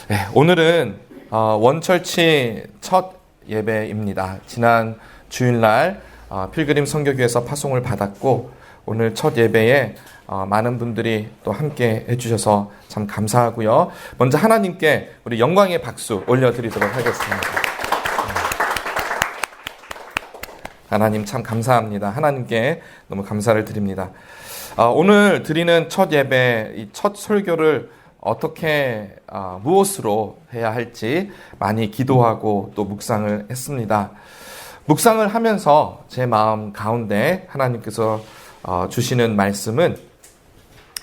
네, 오늘은 원철치 첫 예배입니다. 지난 주일날 필그림 선교교회에서 파송을 받았고 오늘 첫 예배에 많은 분들이 또 함께 해주셔서 참 감사하고요. 먼저 하나님께 우리 영광의 박수 올려드리도록 하겠습니다. 하나님 참 감사합니다. 하나님께 너무 감사를 드립니다. 오늘 드리는 첫 예배, 이 첫 설교를 어떻게 무엇으로 해야 할지 많이 기도하고 또 묵상을 했습니다. 묵상을 하면서 제 마음 가운데 하나님께서 주시는 말씀은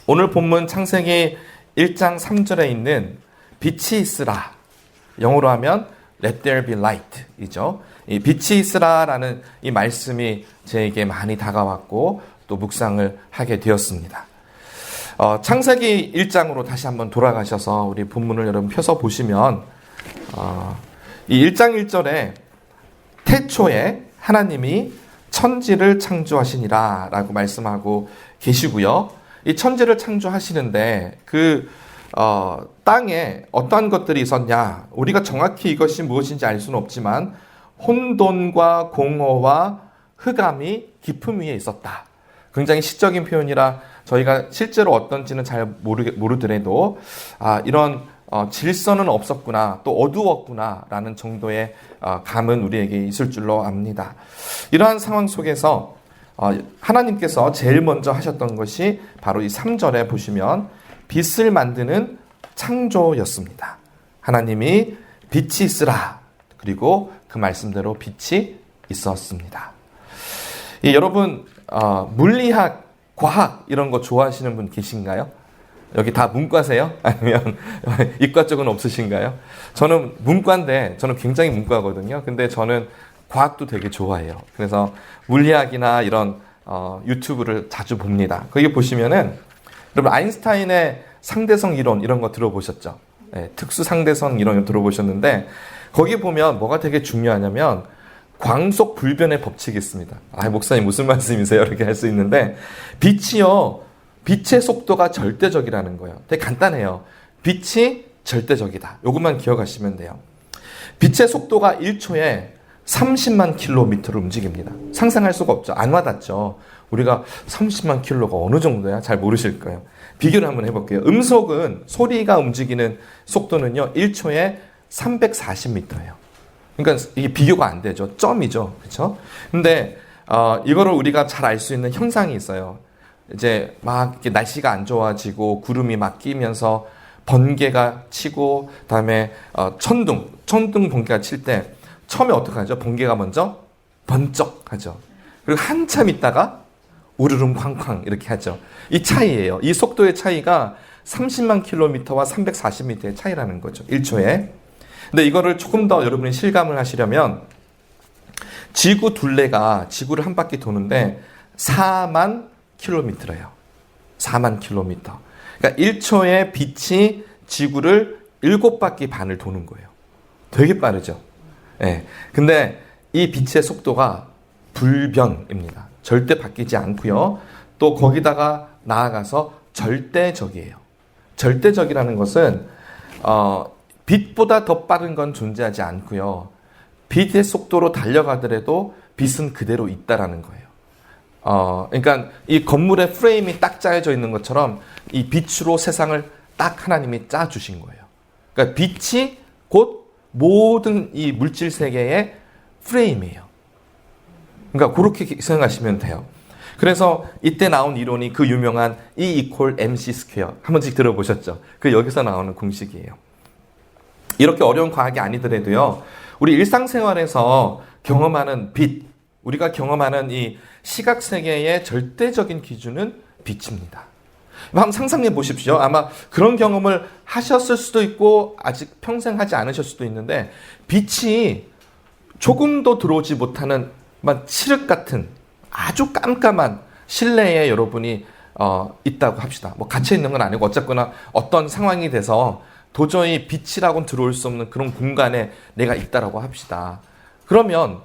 오늘 본문 창세기 1장 3절에 있는 빛이 있으라, 영어로 하면 Let there be light 이죠. 이 빛이 있으라라는 이 말씀이 제게 많이 다가왔고 또 묵상을 하게 되었습니다. 창세기 1장으로 다시 한번 돌아가셔서 우리 본문을 여러분 펴서 보시면 이 1장 1절에 태초에 하나님이 천지를 창조하시니라 라고 말씀하고 계시고요. 이 천지를 창조하시는데 그 땅에 어떠한 것들이 있었냐, 우리가 정확히 이것이 무엇인지 알 수는 없지만 혼돈과 공허와 흑암이 깊음 위에 있었다. 굉장히 시적인 표현이라 저희가 실제로 어떤지는 잘 모르더라도 이런 질서는 없었구나, 또 어두웠구나 라는 정도의 감은 우리에게 있을 줄로 압니다. 이러한 상황 속에서 하나님께서 제일 먼저 하셨던 것이 바로 이 3절에 보시면 빛을 만드는 창조였습니다. 하나님이 빛이 있으라, 그리고 그 말씀대로 빛이 있었습니다. 여러분 물리학, 과학 이런 거 좋아하시는 분 계신가요? 여기 다 문과세요? 아니면 이과 쪽은 없으신가요? 저는 문과인데 저는 굉장히 문과거든요. 근데 저는 과학도 되게 좋아해요. 그래서 물리학이나 이런 유튜브를 자주 봅니다. 거기 보시면은 여러분 아인슈타인의 상대성 이론 이런 거 들어보셨죠? 네, 특수 상대성 이론 들어보셨는데 거기 보면 뭐가 되게 중요하냐면 광속 불변의 법칙이 있습니다. 목사님 무슨 말씀이세요? 이렇게 할 수 있는데 빛이요, 빛의 속도가 절대적이라는 거예요. 되게 간단해요. 빛이 절대적이다. 이것만 기억하시면 돼요. 빛의 속도가 1초에 30만 킬로미터를 움직입니다. 상상할 수가 없죠. 안 와닿죠. 우리가 30만 킬로가 어느 정도야? 잘 모르실 거예요. 비교를 한번 해볼게요. 음속은 소리가 움직이는 속도는요 1초에 340m예요. 그러니까 이게 비교가 안 되죠. 점이죠. 그렇죠? 근데 이거를 우리가 잘 알 수 있는 현상이 있어요. 이제 막 이렇게 날씨가 안 좋아지고 구름이 막 끼면서 번개가 치고 그다음에 천둥 번개가 칠 때 처음에 어떻게 하죠? 번개가 먼저 번쩍하죠. 그리고 한참 있다가 우르릉 쾅쾅 이렇게 하죠. 이 차이예요. 이 속도의 차이가 30만 킬로미터와 340m의 차이라는 거죠. 1초에. 근데 이거를 조금 더 여러분이 실감을 하시려면 지구 둘레가 지구를 한 바퀴 도는데 4만 킬로미터예요. 4만 킬로미터. 그러니까 1초에 빛이 지구를 7바퀴 반을 도는 거예요. 되게 빠르죠. 네. 근데 이 빛의 속도가 불변입니다. 절대 바뀌지 않고요. 또 거기다가 나아가서 절대적이에요. 절대적이라는 것은 빛보다 더 빠른 건 존재하지 않고요. 빛의 속도로 달려가더라도 빛은 그대로 있다라는 거예요. 그러니까 이 건물의 프레임이 딱 짜여져 있는 것처럼 이 빛으로 세상을 딱 하나님이 짜주신 거예요. 그러니까 빛이 곧 모든 이 물질 세계의 프레임이에요. 그러니까 그렇게 생각하시면 돼요. 그래서 이때 나온 이론이 그 유명한 E=mc². 한 번씩 들어보셨죠? 그 여기서 나오는 공식이에요. 이렇게 어려운 과학이 아니더라도요, 우리 일상생활에서 경험하는 빛, 우리가 경험하는 이 시각세계의 절대적인 기준은 빛입니다. 한번 상상해 보십시오. 아마 그런 경험을 하셨을 수도 있고 아직 평생 하지 않으셨을 수도 있는데 빛이 조금도 들어오지 못하는 칠흑 같은 아주 깜깜한 실내에 여러분이 있다고 합시다. 뭐 갇혀 있는 건 아니고 어쨌거나 어떤 상황이 돼서 도저히 빛이라고는 들어올 수 없는 그런 공간에 내가 있다라고 합시다. 그러면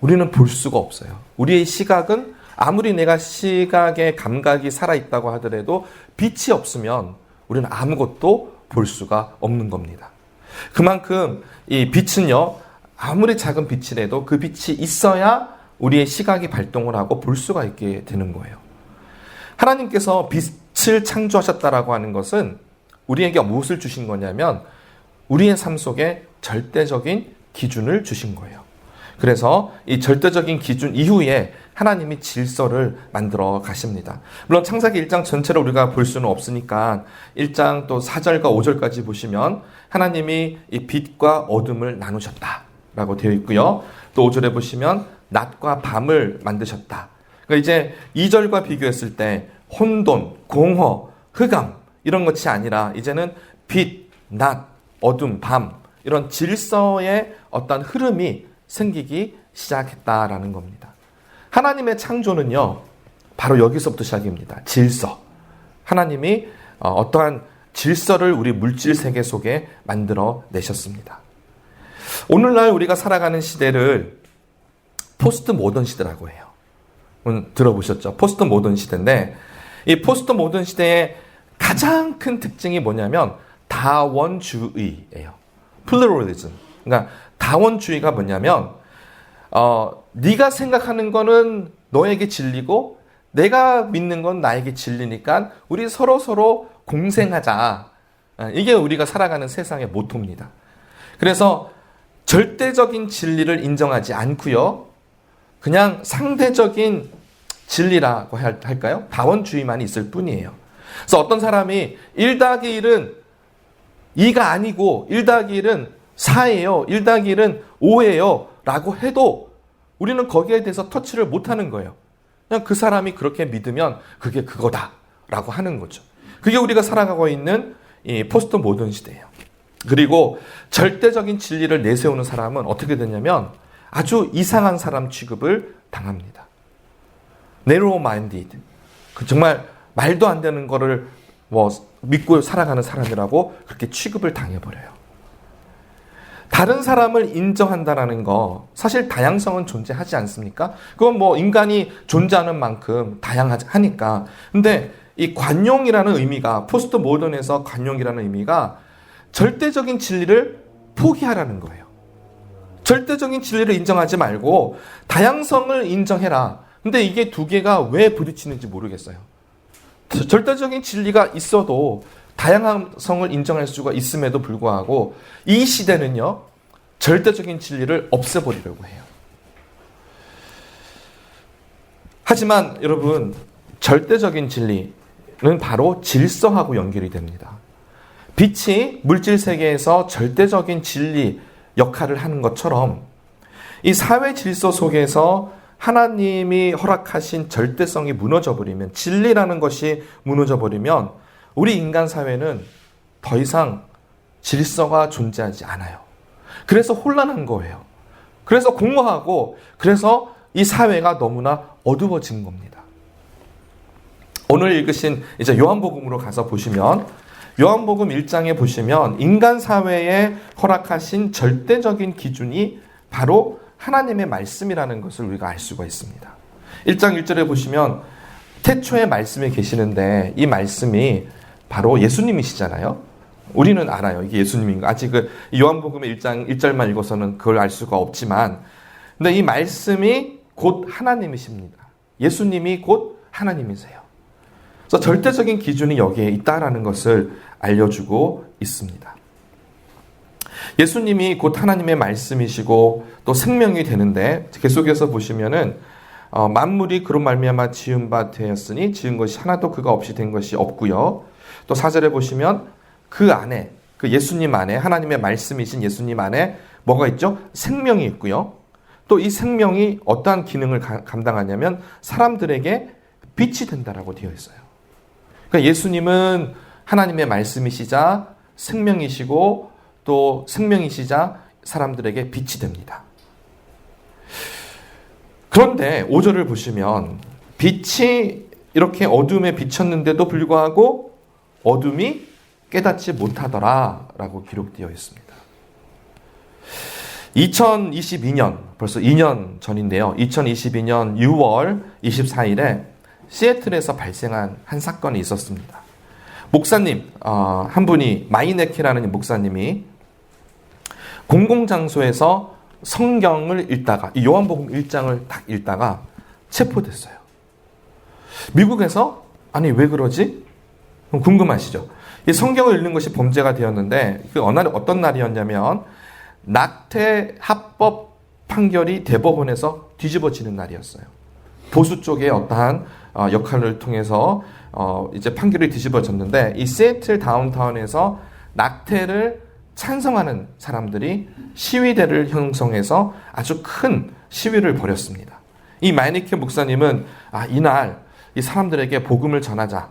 우리는 볼 수가 없어요. 우리의 시각은 아무리 내가 시각의 감각이 살아있다고 하더라도 빛이 없으면 우리는 아무것도 볼 수가 없는 겁니다. 그만큼 이 빛은요, 아무리 작은 빛이라도 그 빛이 있어야 우리의 시각이 발동을 하고 볼 수가 있게 되는 거예요. 하나님께서 빛을 창조하셨다라고 하는 것은 우리에게 무엇을 주신 거냐면 우리의 삶 속에 절대적인 기준을 주신 거예요. 그래서 이 절대적인 기준 이후에 하나님이 질서를 만들어 가십니다. 물론 창세기 1장 전체를 우리가 볼 수는 없으니까 1장 또 4절과 5절까지 보시면 하나님이 이 빛과 어둠을 나누셨다라고 되어 있고요. 또 5절에 보시면 낮과 밤을 만드셨다. 그러니까 이제 2절과 비교했을 때 혼돈, 공허, 흑암 이런 것이 아니라 이제는 빛, 낮, 어둠, 밤 이런 질서의 어떤 흐름이 생기기 시작했다라는 겁니다. 하나님의 창조는요, 바로 여기서부터 시작입니다. 질서. 하나님이 어떠한 질서를 우리 물질 세계 속에 만들어 내셨습니다. 오늘날 우리가 살아가는 시대를 포스트 모던 시대라고 해요. 들어보셨죠? 포스트 모던 시대인데 이 포스트 모던 시대의 가장 큰 특징이 뭐냐면 다원주의예요. 플루럴리즘. 그러니까 다원주의가 뭐냐면 네가 생각하는 거는 너에게 진리고 내가 믿는 건 나에게 진리니까 우리 서로 공생하자. 이게 우리가 살아가는 세상의 모토입니다. 그래서 절대적인 진리를 인정하지 않고요. 그냥 상대적인 진리라고 할까요? 다원주의만 있을 뿐이에요. 그래서 어떤 사람이 1 더하기 1은 2가 아니고 1 더하기 1은 4예요. 1 더하기 1은 5예요. 라고 해도 우리는 거기에 대해서 터치를 못하는 거예요. 그냥 그 사람이 그렇게 믿으면 그게 그거다 라고 하는 거죠. 그게 우리가 살아가고 있는 이 포스트 모던 시대예요. 그리고 절대적인 진리를 내세우는 사람은 어떻게 되냐면 아주 이상한 사람 취급을 당합니다. narrow minded. 정말 말도 안 되는 거를 믿고 살아가는 사람이라고 그렇게 취급을 당해버려요. 다른 사람을 인정한다라는 거 사실 다양성은 존재하지 않습니까? 그건 인간이 존재하는 만큼 다양하니까. 근데 이 관용이라는 의미가 포스트 모던에서 관용이라는 의미가 절대적인 진리를 포기하라는 거예요. 절대적인 진리를 인정하지 말고 다양성을 인정해라. 근데 이게 두 개가 왜 부딪히는지 모르겠어요. 절대적인 진리가 있어도 다양성을 인정할 수가 있음에도 불구하고 이 시대는요, 절대적인 진리를 없애버리려고 해요. 하지만 여러분, 절대적인 진리는 바로 질서하고 연결이 됩니다. 빛이 물질 세계에서 절대적인 진리 역할을 하는 것처럼 이 사회 질서 속에서 하나님이 허락하신 절대성이 무너져버리면, 진리라는 것이 무너져버리면 우리 인간 사회는 더 이상 질서가 존재하지 않아요. 그래서 혼란한 거예요. 그래서 공허하고, 그래서 이 사회가 너무나 어두워진 겁니다. 오늘 읽으신 이제 요한복음으로 가서 보시면, 요한복음 1장에 보시면 인간 사회에 허락하신 절대적인 기준이 바로 하나님의 말씀이라는 것을 우리가 알 수가 있습니다. 1장 1절에 보시면 태초에 말씀이 계시는데 이 말씀이 바로 예수님이시잖아요. 우리는 알아요. 이게 예수님인 거. 아직 요한복음의 1장 1절만 읽어서는 그걸 알 수가 없지만, 근데 이 말씀이 곧 하나님이십니다. 예수님이 곧 하나님이세요. 그래서 절대적인 기준이 여기에 있다라는 것을 알려주고 있습니다. 예수님이 곧 하나님의 말씀이시고 또 생명이 되는데, 계속해서 보시면은 만물이 그로 말미암아 지은 바 되었으니 지은 것이 하나도 그가 없이 된 것이 없고요. 또 4절에 보시면 그 안에, 그 예수님 안에, 하나님의 말씀이신 예수님 안에 뭐가 있죠? 생명이 있고요. 또 이 생명이 어떠한 기능을 감당하냐면 사람들에게 빛이 된다라고 되어 있어요. 그러니까 예수님은 하나님의 말씀이시자 생명이시고 또 생명이시자 사람들에게 빛이 됩니다. 그런데 5절을 보시면 빛이 이렇게 어둠에 비쳤는데도 불구하고 어둠이 깨닫지 못하더라 라고 기록되어 있습니다. 2022년, 벌써 2년 전인데요. 2022년 6월 24일에 시애틀에서 발생한 한 사건이 있었습니다. 목사님 한 분이 마이네케라는 목사님이 공공장소에서 성경을 읽다가 이 요한복음 1장을 딱 읽다가 체포됐어요. 미국에서 아니 왜 그러지? 궁금하시죠? 이 성경을 읽는 것이 범죄가 되었는데 그 어떤 날이었냐면 낙태 합법 판결이 대법원에서 뒤집어지는 날이었어요. 보수 쪽의 어떠한 역할을 통해서 이제 판결이 뒤집어졌는데 이 시애틀 다운타운에서 낙태를 찬성하는 사람들이 시위대를 형성해서 아주 큰 시위를 벌였습니다. 이 마이네케 목사님은 이날 이 사람들에게 복음을 전하자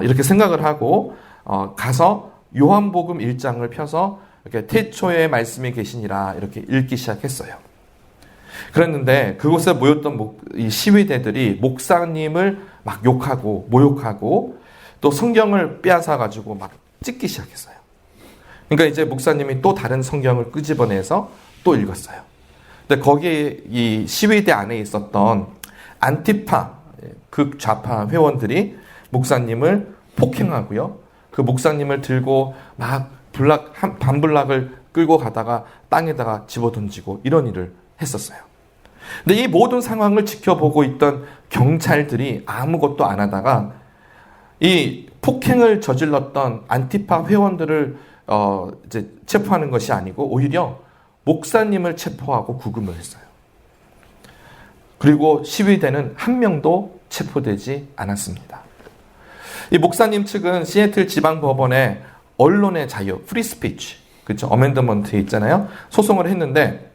이렇게 생각을 하고 가서 요한복음 1장을 펴서 이렇게 태초에 말씀이 계시니라 이렇게 읽기 시작했어요. 그랬는데 그곳에 모였던 이 시위대들이 목사님을 막 욕하고 모욕하고 또 성경을 빼앗아 가지고 막 찢기 시작했어요. 그러니까 이제 목사님이 또 다른 성경을 끄집어내서 또 읽었어요. 근데 거기에 이 시위대 안에 있었던 안티파 극좌파 회원들이 목사님을 폭행하고요. 그 목사님을 들고 막 반블락을 끌고 가다가 땅에다가 집어던지고 이런 일을 했었어요. 근데 이 모든 상황을 지켜보고 있던 경찰들이 아무것도 안 하다가 이 폭행을 저질렀던 안티파 회원들을 이제 체포하는 것이 아니고 오히려 목사님을 체포하고 구금을 했어요. 그리고 시위대는 한 명도 체포되지 않았습니다. 이 목사님 측은 시애틀 지방법원에 언론의 자유, 프리 스피치, 그렇죠? 어멘드먼트 있잖아요. 소송을 했는데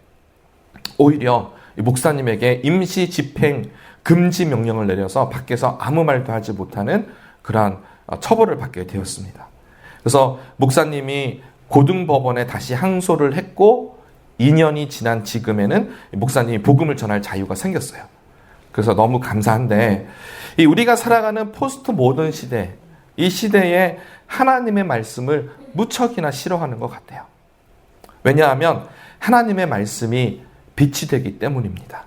오히려 이 목사님에게 임시 집행 금지 명령을 내려서 밖에서 아무 말도 하지 못하는 그러한 처벌을 받게 되었습니다. 그래서 목사님이 고등법원에 다시 항소를 했고 2년이 지난 지금에는 목사님이 복음을 전할 자유가 생겼어요. 그래서 너무 감사한데 우리가 살아가는 포스트 모던 시대, 이 시대에 하나님의 말씀을 무척이나 싫어하는 것 같아요. 왜냐하면 하나님의 말씀이 빛이 되기 때문입니다.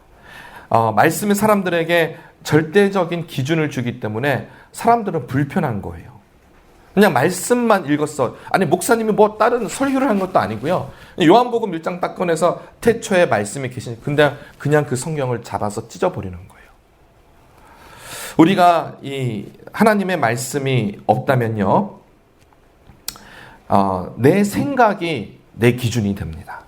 말씀이 사람들에게 절대적인 기준을 주기 때문에 사람들은 불편한 거예요. 그냥 말씀만 읽었어. 아니 목사님이 뭐 다른 설교를 한 것도 아니고요. 요한복음 1장 딱 꺼내서 태초에 말씀이 계시니 근데 그냥 그 성경을 잡아서 찢어버리는 거예요. 우리가 이 하나님의 말씀이 없다면요, 내 생각이 내 기준이 됩니다.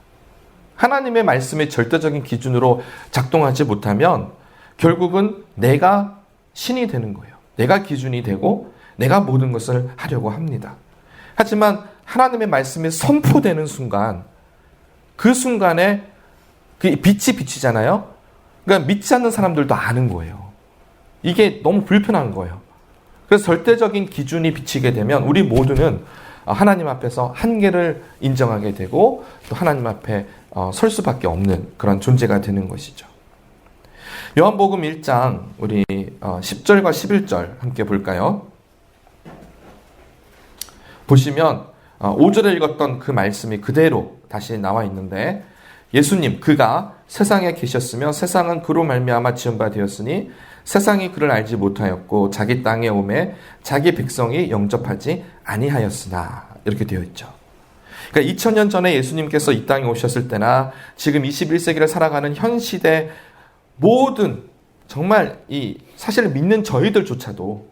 하나님의 말씀이 절대적인 기준으로 작동하지 못하면 결국은 내가 신이 되는 거예요. 내가 기준이 되고 내가 모든 것을 하려고 합니다. 하지만 하나님의 말씀이 선포되는 순간, 그 순간에 그 빛이 비치잖아요. 그러니까 믿지 않는 사람들도 아는 거예요. 이게 너무 불편한 거예요. 그래서 절대적인 기준이 비치게 되면 우리 모두는 하나님 앞에서 한계를 인정하게 되고 또 하나님 앞에 설 수밖에 없는 그런 존재가 되는 것이죠. 요한복음 1장 우리 10절과 11절 함께 볼까요? 보시면 5절에 읽었던 그 말씀이 그대로 다시 나와 있는데 예수님 그가 세상에 계셨으며 세상은 그로 말미암아 지은 바 되었으니 세상이 그를 알지 못하였고 자기 땅에 오매 자기 백성이 영접하지 아니하였으나 이렇게 되어 있죠. 그러니까 2000년 전에 예수님께서 이 땅에 오셨을 때나 지금 21세기를 살아가는 현 시대 모든 정말 이 사실 믿는 저희들조차도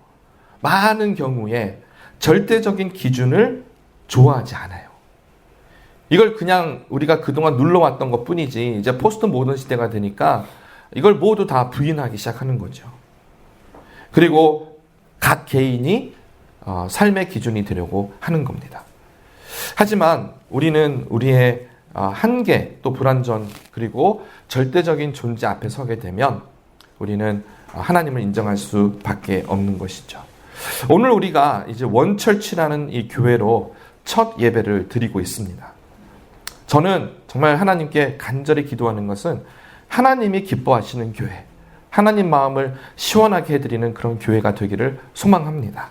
많은 경우에 절대적인 기준을 좋아하지 않아요. 이걸 그냥 우리가 그동안 눌러왔던 것 뿐이지 이제 포스트 모던 시대가 되니까 이걸 모두 다 부인하기 시작하는 거죠. 그리고 각 개인이 삶의 기준이 되려고 하는 겁니다. 하지만 우리는 우리의 한계 또 불완전 그리고 절대적인 존재 앞에 서게 되면 우리는 하나님을 인정할 수밖에 없는 것이죠. 오늘 우리가 이제 원철치라는 이 교회로 첫 예배를 드리고 있습니다. 저는 정말 하나님께 간절히 기도하는 것은 하나님이 기뻐하시는 교회, 하나님 마음을 시원하게 해드리는 그런 교회가 되기를 소망합니다.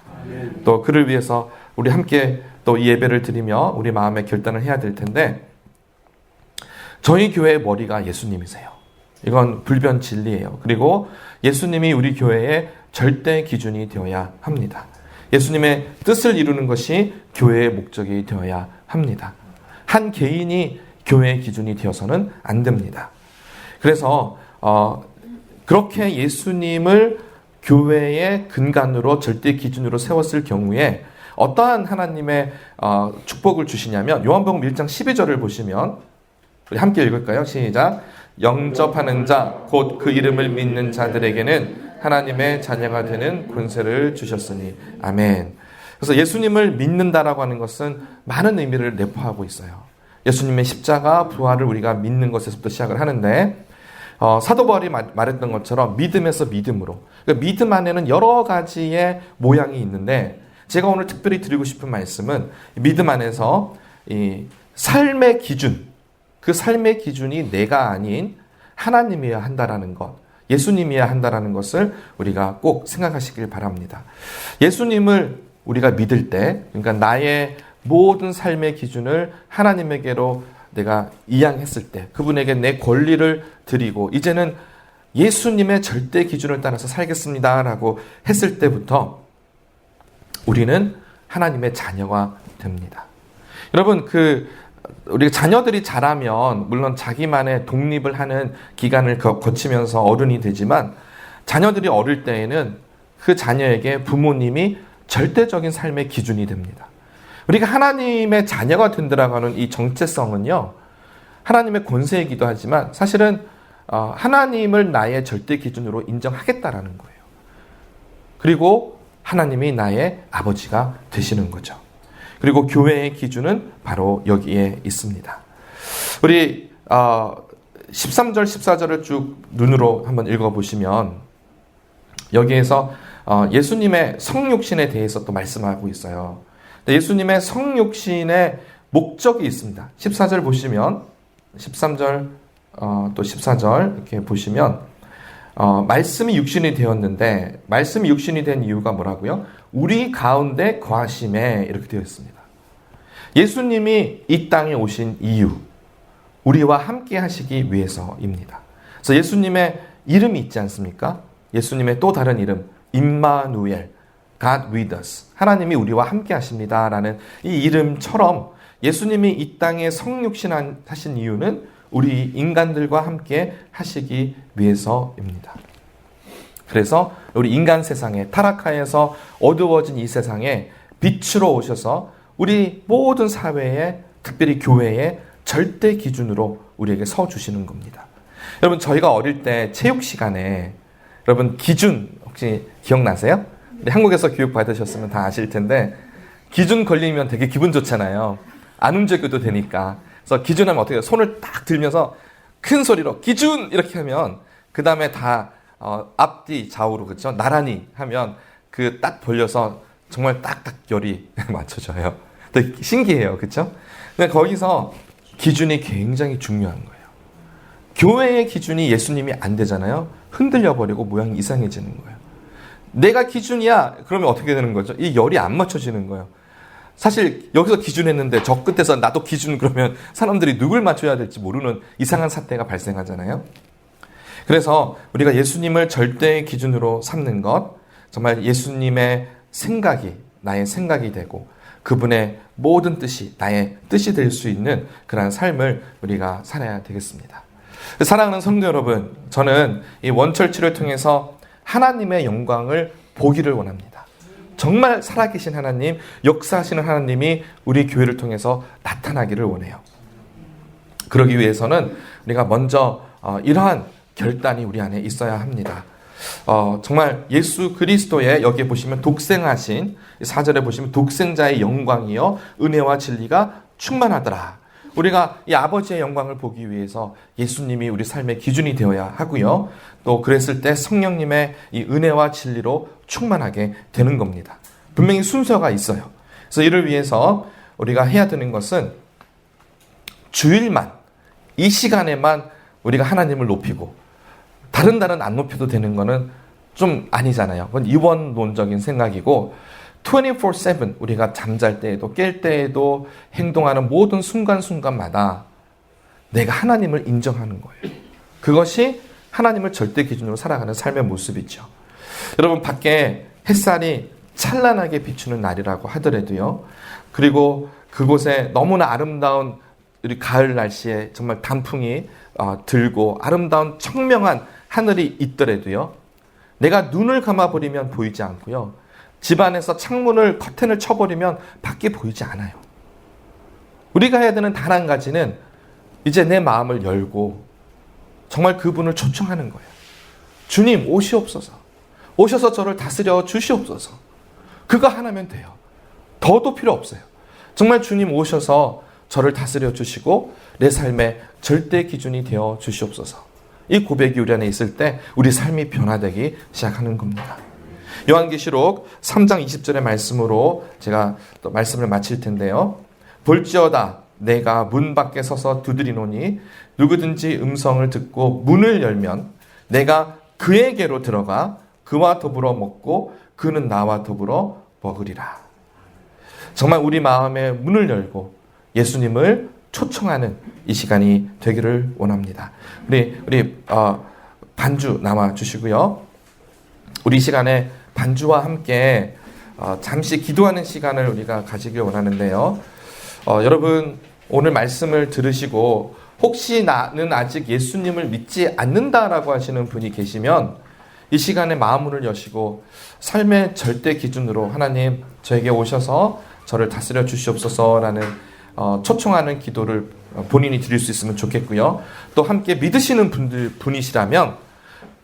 또 그를 위해서 우리 함께 또 이 예배를 드리며 우리 마음의 결단을 해야 될 텐데 저희 교회의 머리가 예수님이세요. 이건 불변 진리예요. 그리고 예수님이 우리 교회의 절대 기준이 되어야 합니다. 예수님의 뜻을 이루는 것이 교회의 목적이 되어야 합니다. 한 개인이 교회의 기준이 되어서는 안 됩니다. 그래서 그렇게 예수님을 교회의 근간으로 절대 기준으로 세웠을 경우에 어떠한 하나님의 축복을 주시냐면 요한복음 1장 12절을 보시면 우리 함께 읽을까요? 시작. 영접하는 자 곧 그 이름을 믿는 자들에게는 하나님의 자녀가 되는 권세를 주셨으니 아멘. 그래서 예수님을 믿는다라고 하는 것은 많은 의미를 내포하고 있어요. 예수님의 십자가 부활을 우리가 믿는 것에서부터 시작을 하는데 사도 바울이 말했던 것처럼 믿음에서 믿음으로, 그러니까 믿음 안에는 여러 가지의 모양이 있는데 제가 오늘 특별히 드리고 싶은 말씀은 믿음 안에서 이 삶의 기준, 그 삶의 기준이 내가 아닌 하나님이어야 한다라는 것, 예수님이어야 한다라는 것을 우리가 꼭 생각하시길 바랍니다. 예수님을 우리가 믿을 때, 그러니까 나의 모든 삶의 기준을 하나님에게로 내가 이양했을 때, 그분에게 내 권리를 드리고 이제는 예수님의 절대 기준을 따라서 살겠습니다라고 했을 때부터 우리는 하나님의 자녀가 됩니다. 여러분, 우리 자녀들이 자라면 물론 자기만의 독립을 하는 기간을 거치면서 어른이 되지만 자녀들이 어릴 때에는 그 자녀에게 부모님이 절대적인 삶의 기준이 됩니다. 우리가 하나님의 자녀가 된다라고 하는 이 정체성은요, 하나님의 권세이기도 하지만 사실은 하나님을 나의 절대 기준으로 인정하겠다라는 거예요. 그리고 하나님이 나의 아버지가 되시는 거죠. 그리고 교회의 기준은 바로 여기에 있습니다. 우리 13절, 14절을 쭉 눈으로 한번 읽어보시면 여기에서 예수님의 성육신에 대해서 또 말씀하고 있어요. 예수님의 성육신의 목적이 있습니다. 14절 보시면 13절 또 14절 이렇게 보시면 말씀이 육신이 되었는데 말씀이 육신이 된 이유가 뭐라고요? 우리 가운데 거하심에 이렇게 되어 있습니다. 예수님이 이 땅에 오신 이유, 우리와 함께 하시기 위해서입니다. 그래서 예수님의 이름이 있지 않습니까? 예수님의 또 다른 이름, 임마누엘, God with us, 하나님이 우리와 함께 하십니다라는 이 이름처럼 예수님이 이 땅에 성육신 하신 이유는 우리 인간들과 함께 하시기 위해서입니다. 그래서 우리 인간 세상에, 타락하에서 어두워진 이 세상에 빛으로 오셔서 우리 모든 사회에, 특별히 교회에 절대 기준으로 우리에게 서주시는 겁니다. 여러분, 저희가 어릴 때 체육 시간에 여러분 기준 혹시 기억나세요? 한국에서 교육 받으셨으면 다 아실 텐데 기준 걸리면 되게 기분 좋잖아요. 안 움직여도 되니까. 그래서 기준하면 어떻게 해요? 손을 딱 들면서 큰 소리로 기준 이렇게 하면 그 다음에 다 앞뒤 좌우로, 그렇죠? 나란히 하면 그 딱 벌려서 정말 딱딱 열이 맞춰져요. 되게 신기해요, 그렇죠? 근데 거기서 기준이 굉장히 중요한 거예요. 교회의 기준이 예수님이 안 되잖아요. 흔들려 버리고 모양이 이상해지는 거예요. 내가 기준이야 그러면 어떻게 되는 거죠? 이 열이 안 맞춰지는 거예요. 사실 여기서 기준했는데 저 끝에서 나도 기준 그러면 사람들이 누굴 맞춰야 될지 모르는 이상한 사태가 발생하잖아요. 그래서 우리가 예수님을 절대의 기준으로 삼는 것, 정말 예수님의 생각이 나의 생각이 되고 그분의 모든 뜻이 나의 뜻이 될 수 있는 그러한 삶을 우리가 살아야 되겠습니다. 사랑하는 성도 여러분, 저는 이 원철치를 통해서 하나님의 영광을 보기를 원합니다. 정말 살아계신 하나님, 역사하시는 하나님이 우리 교회를 통해서 나타나기를 원해요. 그러기 위해서는 우리가 먼저 이러한 결단이 우리 안에 있어야 합니다. 정말 예수 그리스도의, 여기에 보시면 독생하신, 4절에 보시면 독생자의 영광이요 은혜와 진리가 충만하더라. 우리가 이 아버지의 영광을 보기 위해서 예수님이 우리 삶의 기준이 되어야 하고요. 또 그랬을 때 성령님의 이 은혜와 진리로 충만하게 되는 겁니다. 분명히 순서가 있어요. 그래서 이를 위해서 우리가 해야 되는 것은 주일만, 이 시간에만 우리가 하나님을 높이고 다른 날은 안 높여도 되는 거는 좀 아니잖아요. 그건 이원론적인 생각이고 24/7 우리가 잠잘 때에도 깰 때에도 행동하는 모든 순간순간마다 내가 하나님을 인정하는 거예요. 그것이 하나님을 절대 기준으로 살아가는 삶의 모습이죠. 여러분, 밖에 햇살이 찬란하게 비추는 날이라고 하더라도요. 그리고 그곳에 너무나 아름다운 우리 가을 날씨에 정말 단풍이 들고 아름다운 청명한 하늘이 있더라도요. 내가 눈을 감아버리면 보이지 않고요. 집안에서 창문을 커튼을 쳐버리면 밖이 보이지 않아요. 우리가 해야 되는 단 한 가지는 이제 내 마음을 열고 정말 그분을 초청하는 거예요. 주님 오시옵소서. 오셔서 저를 다스려 주시옵소서. 그거 하나면 돼요. 더도 필요 없어요. 정말 주님 오셔서 저를 다스려 주시고 내 삶의 절대 기준이 되어 주시옵소서. 이 고백이 우리 안에 있을 때 우리 삶이 변화되기 시작하는 겁니다. 요한계시록 3장 20절의 말씀으로 제가 또 말씀을 마칠 텐데요. 볼지어다 내가 문 밖에 서서 두드리노니 누구든지 음성을 듣고 문을 열면 내가 그에게로 들어가 그와 더불어 먹고 그는 나와 더불어 먹으리라. 정말 우리 마음의 문을 열고 예수님을 초청하는 이 시간이 되기를 원합니다. 우리 반주 남아 주시고요. 우리 시간에 반주와 함께 잠시 기도하는 시간을 우리가 가지길 원하는데요. 여러분 오늘 말씀을 들으시고 혹시 나는 아직 예수님을 믿지 않는다라고 하시는 분이 계시면 이 시간에 마음문을 여시고 삶의 절대 기준으로 하나님 저에게 오셔서 저를 다스려 주시옵소서라는 초청하는 기도를 본인이 드릴 수 있으면 좋겠고요. 또 함께 믿으시는 분이시라면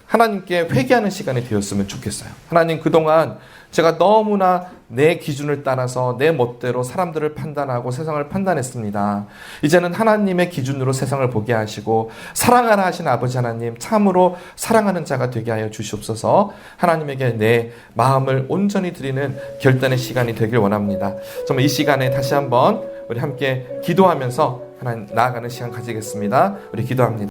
하나님께 회개하는 시간이 되었으면 좋겠어요. 하나님 그동안 제가 너무나 내 기준을 따라서 내 멋대로 사람들을 판단하고 세상을 판단했습니다. 이제는 하나님의 기준으로 세상을 보게 하시고 사랑하라 하신 아버지 하나님 참으로 사랑하는 자가 되게 하여 주시옵소서. 하나님에게 내 마음을 온전히 드리는 결단의 시간이 되길 원합니다. 정말 이 시간에 다시 한번 우리 함께 기도하면서 하나님 나아가는 시간 가지겠습니다. 우리 기도합니다.